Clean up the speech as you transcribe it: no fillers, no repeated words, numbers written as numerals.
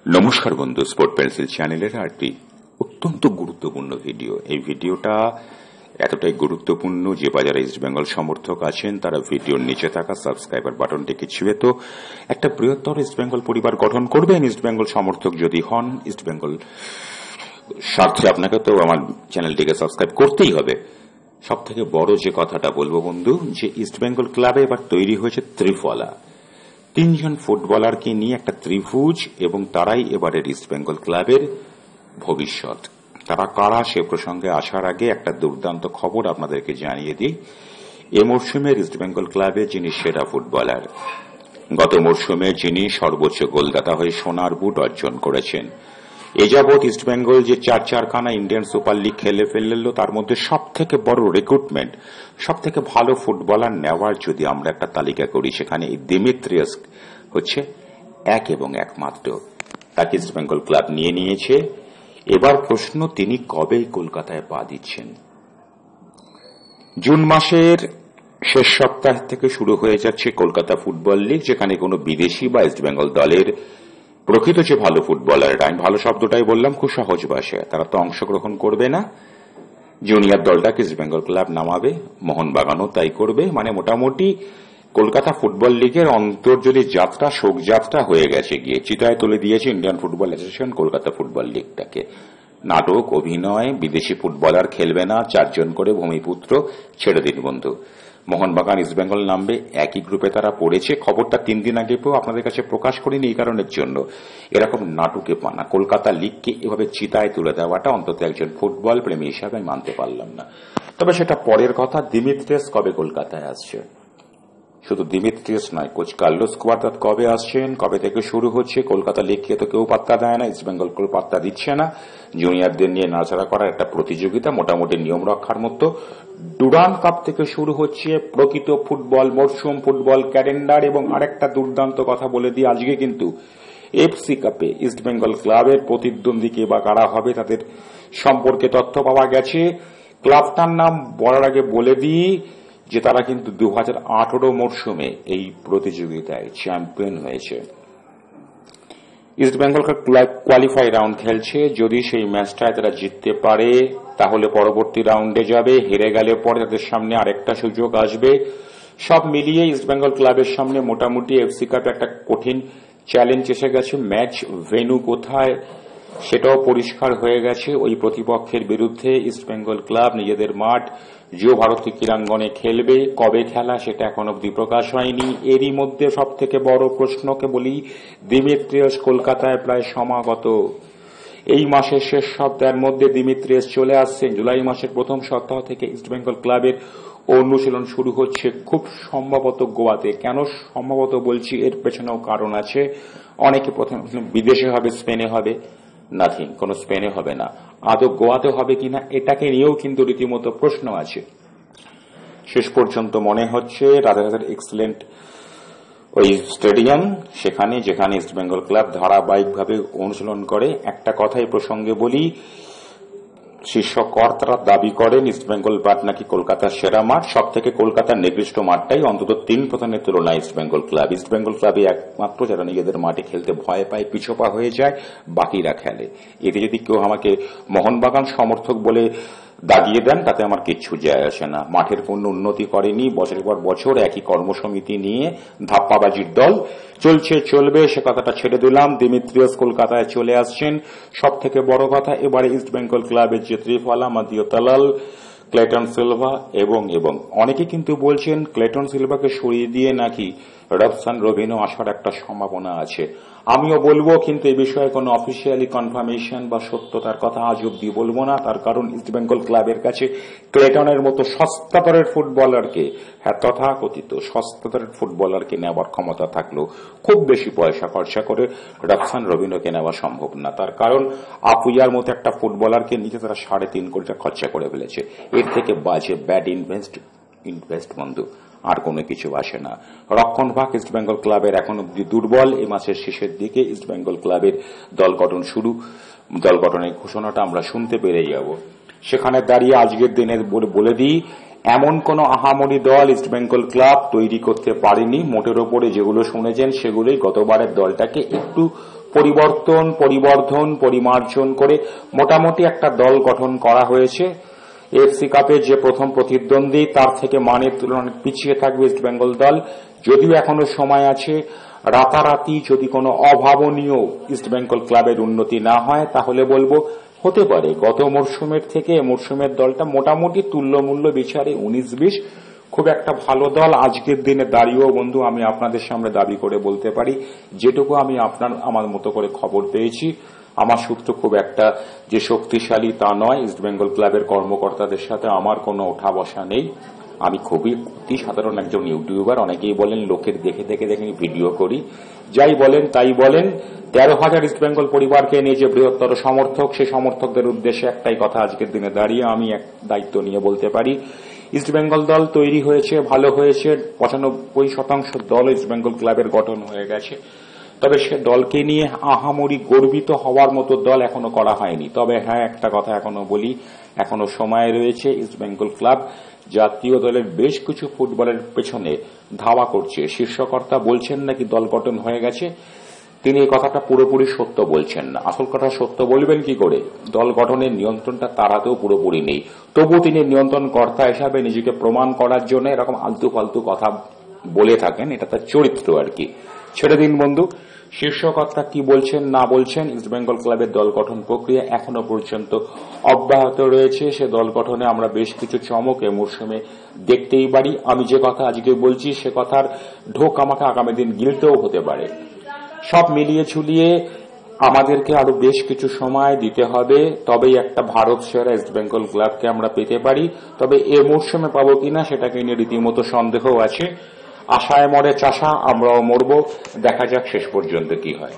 নমস্কার বন্ধু, sport pencil চ্যানেলের আরেকটি অত্যন্ত গুরুত্বপূর্ণ ভিডিও। এই ভিডিওটা এতটাই গুরুত্বপূর্ণ যে বাজারে ইস্টবেঙ্গল সমর্থক আছেন তারা ভিডিওর নিচে থাকা সাবস্ক্রাইবার বাটনটিকে ছুঁয়ে তো একটা বৃহত্তর ইস্টবেঙ্গল পরিবার গঠন করবেন। ইস্টবেঙ্গল সমর্থক যদি হন, ইস্টবেঙ্গল স্বার্থে আপনাকে তো আমার চ্যানেলটিকে সাবস্ক্রাইব করতেই হবে। সব থেকে বড় যে কথাটা বলবো বন্ধু, যে ইস্টবেঙ্গল ক্লাবে এবার তৈরি হয়েছে ত্রিফলা। তিনজন ফুটবলারকে নিয়ে একটা ত্রিভুজ, এবং তারাই এবারের ইস্টবেঙ্গল ক্লাবের ভবিষ্যৎ। তারা কারা সে প্রসঙ্গে আসার আগে একটা দুর্দান্ত খবর আপনাদেরকে জানিয়ে দিই। এ মরশুমের ইস্টবেঙ্গল ক্লাবে যিনি সেরা ফুটবলার, গত মরশুমে যিনি সর্বোচ্চ গোলদাতা হয়ে সোনার বুট অর্জন করেছেন, এ যাবৎ ইস্টবেঙ্গল যে চারখানা ইন্ডিয়ান সুপার লিগ খেলে ফেলল, তার মধ্যে সব থেকে বড় রিক্রুটমেন্ট, সব থেকে ভালো ফুটবলার নেওয়ার যদি আমরা একটা তালিকা করি, সেখানে দিমিত্রিয়াস হচ্ছে এক এবং একমাত্র। তাকে ইস্টবেঙ্গল ক্লাব নিয়ে নিয়েছে। এবার প্রশ্ন, তিনি কবে কলকাতায় পা দিচ্ছেন? জুন মাসের শেষ সপ্তাহ থেকে শুরু হয়ে যাচ্ছে কলকাতা ফুটবল লিগ, যেখানে কোনো বিদেশি বা ইস্টবেঙ্গল দলের প্রকৃত যে ভালো ফুটবলাররা, আমি ভালো শব্দটাই বললাম খুব সহজ ভাষায়, তারা তো অংশগ্রহণ করবে না। জুনিয়র দলটাকে ইস্টবেঙ্গল ক্লাব নামাবে, মোহনবাগানও তাই করবে। মানে মোটামুটি কলকাতা ফুটবল লিগের অন্তর্জলি যাত্রা, শোক যাত্রা হয়ে গেছে, গিয়ে চিতায় তুলে দিয়েছে Indian football association Kolkata football লিগটাকে। নাটক, অভিনয়, বিদেশি ফুটবলার খেলবে না, 4 জন করে ভূমিপুত্র ছেড়ে দিন বন্ধু। মোহনবাগান ইস্টবেঙ্গল নামবে, একই গ্রুপে তারা পড়েছে। খবরটা 3 দিন আগে আপনাদের কাছে প্রকাশ করিনি এই কারণের জন্য, এরকম নাটকে পানা কলকাতা লিগকে এভাবে চিতায় তুলে দেওয়াটা অন্তত একজন ফুটবল প্রেমী হিসাবে আমি মানতে পারলাম না। তবে সেটা পরের কথা। দিমিত্রিয়াস কবে কলকাতায় আসছে? শুধু দিমিত্রিয়াস নয়, কোচ কার্লোস কোয়াদ্রাত কবে আসছেন, কবে থেকে শুরু হচ্ছে? কলকাতা লিগকে তো কেউ পাত্তা দেয় না, ইস্টবেঙ্গল কেউ পাত্তা দিচ্ছে না। জুনিয়রদের নিয়ে নাড়াচাড়া করার একটা প্রতিযোগিতা, মোটামুটি নিয়ম রক্ষার মতো। ডুরান্ড কাপ থেকে শুরু হচ্ছে প্রকৃত ফুটবল মরশুম, ফুটবল ক্যালেন্ডার। এবং আরেকটা দুর্দান্ত কথা বলে দিই, আজকে কিন্তু এফসি কাপে ইস্টবেঙ্গল ক্লাবের প্রতিদ্বন্দ্বী বা কারা হবে তাদের সম্পর্কে তথ্য পাওয়া গেছে। ক্লাবটার নাম বলার আগে বলে দিই যে তারা কিন্তু 2018 মরশুমে এই প্রতিযোগিতায় চ্যাম্পিয়ন হয়েছে। ইস্টবেঙ্গল কোয়ালিফাই রাউন্ড খেলছে। যদি সেই ম্যাচটায় তারা জিততে পারে তাহলে পরবর্তী রাউন্ডে যাবে, হেরে গেলে পরে তাদের সামনে আরেকটা সুযোগ আসবে। সব মিলিয়ে ইস্টবেঙ্গল ক্লাবের সামনে মোটামুটি এফসি কাপে একটা কঠিন চ্যালেঞ্জ এসে গেছে। ম্যাচ ভেন্যু কোথায় সেটাও পরিষ্কার হয়ে গেছে। ওই প্রতিপক্ষের বিরুদ্ধে ইস্টবেঙ্গল ক্লাব নিজেদের মাঠ জিও ভারতী ক্রীড়াঙ্গনে খেলবে। কবে খেলা সেটা এখন অব্দি প্রকাশ হয়নি। এরই মধ্যে সব থেকে বড় প্রশ্নকে বলি, দিমিত্রিয়াস কলকাতায় প্রায় সমাগত। এই মাসের শেষ সপ্তাহের মধ্যে দিমিত্রিয়াস চলে আসছেন। জুলাই মাসের প্রথম সপ্তাহ থেকে ইস্টবেঙ্গল ক্লাবের অনুশীলন শুরু হচ্ছে, খুব সম্ভবত গোয়াতে। কেন সম্ভবত বলছি, এর পেছনেও কারণ আছে। অনেকে প্রথম বিদেশে হবে, স্পেনে হবে, নাথিং, কোন স্পেনে হবে না। আদৌ গোয়াতে হবে কিনা এটাকে নিয়েও কিন্তু রীতিমতো প্রশ্ন আছে। শেষ পর্যন্ত মনে হচ্ছে রাজারহাটের এক্সেলেন্ট ওই স্টেডিয়াম, সেখানে যেখানে ইস্টবেঙ্গল ক্লাব ধারাবাহিকভাবে অনুশীলন করে। একটা কথাই প্রসঙ্গে বলি, শীর্ষ কর্তারা দাবি করেন ইস্টবেঙ্গল মাঠ নাকি কলকাতার সেরা মাঠ। সব থেকে কলকাতার নির্দিষ্ট মাঠটাই অন্তত 3 প্রধানের তুলনায় ইস্টবেঙ্গল ক্লাবে একমাত্র যারা নিজেদের মাঠে খেলতে ভয় পায়, পিছপা হয়ে যায়, বাকিরা খেলে। এতে যদি কেউ আমাকে মোহনবাগান সমর্থক বলে দাগিয়ে দেন তাতে আমার কিচ্ছু যায় আসে না। মাঠের কোনো উন্নতি করেনি, বছরের পর বছর একই কর্মসমিতি নিয়ে ধাপ্পাবাজির দল চলছে, চলবে, সে কথাটা ছেড়ে দিলাম। দিমিত্রিয়াস কলকাতায় চলে আসছেন। সব থেকে বড় কথা, এবারে ইস্টবেঙ্গল ক্লাবের যে ত্রিফলা, মাদিও তালাল, ক্লেটন সিলভা এবং অনেকে কিন্তু বলছেন ক্লেটন সিলভাকে সরিয়ে দিয়ে নাকি রবসান রবিনো আসার একটা সম্ভাবনা আছে। আমিও বলবো, কিন্তু এই বিষয়ে কোনো অফিসিয়ালি কনফার্মেশন বা সত্যতার কথা আজ অব্দি বলবো না। তার কারণ ইস্টবেঙ্গল ক্লাবের কাছে ক্লেটনের মতো সস্তাতরের ফুটবলারকে, হ্যাঁ তথাকথিত সস্তাতরের ফুটবলারকে নেওয়ার ক্ষমতা থাকলেও খুব বেশি পয়সা খরচা করে রবসান রবিনোকে নেওয়া সম্ভব না। তার কারণ আপুইয়ার মতো একটা ফুটবলারকে নিতে তারা 3.5 কোটি টাকা খরচা করে ফেলেছে। এর থেকে বাজে ব্যাড ইনভেস্ট বন্ধু আর কোনো কিছু আসে না। রক্ষণভাগ ইস্টবেঙ্গল ক্লাবের এখন অব্দি দুর্বল। এই মাসের শেষের দিকে ইস্টবেঙ্গল ক্লাবের দল গঠনের ঘোষণাটা আমরা শুনতে পেরে যাব। সেখানে দাঁড়িয়ে আজকের দিনে বলে দিই, এমন কোন আহামরি দল ইস্টবেঙ্গল ক্লাব তৈরি করতে পারেনি। মোটের ওপরে যেগুলো শুনেছেন সেগুলোই গতবারের দলটাকে একটু পরিবর্ধন পরিমার্জন করে মোটামুটি একটা দল গঠন করা হয়েছে। এএফসি কাপে যে প্রথম প্রতিদ্বন্দ্বী তার থেকে মানের তুলনায় পিছিয়ে থাকবে ইস্ট বেঙ্গল দল। যদিও এখনো সময় আছে, রাতারাতি যদি কোনো অভাবনীয় ইস্ট বেঙ্গল ক্লাবের উন্নতি না হয় তাহলে বলবো হতে পারে গত মরশুমের থেকে মরশুমের দলটা মোটামুটি তুল্যমূল্য বিচারে 19-20 খুব একটা ভালো দল। আজকের দিনে দাঁড়িয়েও বন্ধু আমি আপনাদের সামনে দাবি করে বলতে পারি যেটুকু আমি আমার মতো করে খবর পেয়েছি, আমার সূত্র খুব একটা যে শক্তিশালী তা নয়। ইস্ট বেঙ্গল ক্লাবের কর্মকর্তাদের সাথে আমার কোনো ওঠা বসা নেই। আমি খুবই অতি সাধারণ একজন ইউটিউবার। অনেকেই বলেন লোকের দেখে দেখে ভিডিও করি। যাই বলেন তাই বলেন, 13,000 ইস্ট বেঙ্গল পরিবারকে নিয়ে যে বৃহত্তর সমর্থক, সেই সমর্থকদের উদ্দেশ্যে একটাই কথা আজকের দিনে দাঁড়িয়ে আমি এক দায়িত্ব নিয়ে বলতে পারি, ইস্ট বেঙ্গল দল তৈরি হয়েছে, ভালো হয়েছে। 95% দল ইস্ট বেঙ্গল ক্লাবের গঠন হয়ে গেছে। তবে সে দলকে নিয়ে আহামরি গর্বিত হওয়ার মতো দল এখনো করা হয়নি। তবে হ্যাঁ, একটা কথা এখনো বলি, এখনো সময় রয়েছে। ইস্ট বেঙ্গল ক্লাব জাতীয় দলের বেশ কিছু ফুটবলের পেছনে ধাওয়া করছে। শীর্ষকর্তা বলছেন নাকি দল গঠন হয়ে গেছে, তিনি এই কথাটা পুরোপুরি সত্য বলছেন না। আসল কথা সত্য বলবেন কি করে? দল গঠনের নিয়ন্ত্রণটা তার হাতেও পুরোপুরি নেই। তবু তিনি নিয়ন্ত্রণকর্তা হিসাবে নিজেকে প্রমাণ করার জন্য এরকম আলতু ফালতু কথা বলে থাকেন। এটা তার চরিত্র আর কি। ছেড়ে দিন বন্ধু, শীর্ষকর্তা কি বলছেন না বলছেন। ইস্ট বেঙ্গল ক্লাবের দল গঠন প্রক্রিয়া এখনো পর্যন্ত অব্যাহত রয়েছে। সে দল গঠনে আমরা বেশ কিছু চমক এ মরশুমে দেখতেই পারি। আমি যে কথা আজকে বলছি সে কথার ঢোক আমাকে আগামী দিন গিলতেও হতে পারে। সব মিলিয়ে ঝুলিয়ে আমাদেরকে আরো বেশ কিছু সময় দিতে হবে, তবেই একটা ভারত সেরা ইস্ট বেঙ্গল ক্লাবকে আমরা পেতে পারি। তবে এ মরশুমে পাবো কিনা সেটাকে নিয়ে রীতিমতো সন্দেহ আছে। আশায় মরে চাষা, আমরাও মরবো। দেখা যাক শেষ পর্যন্ত কি হয়।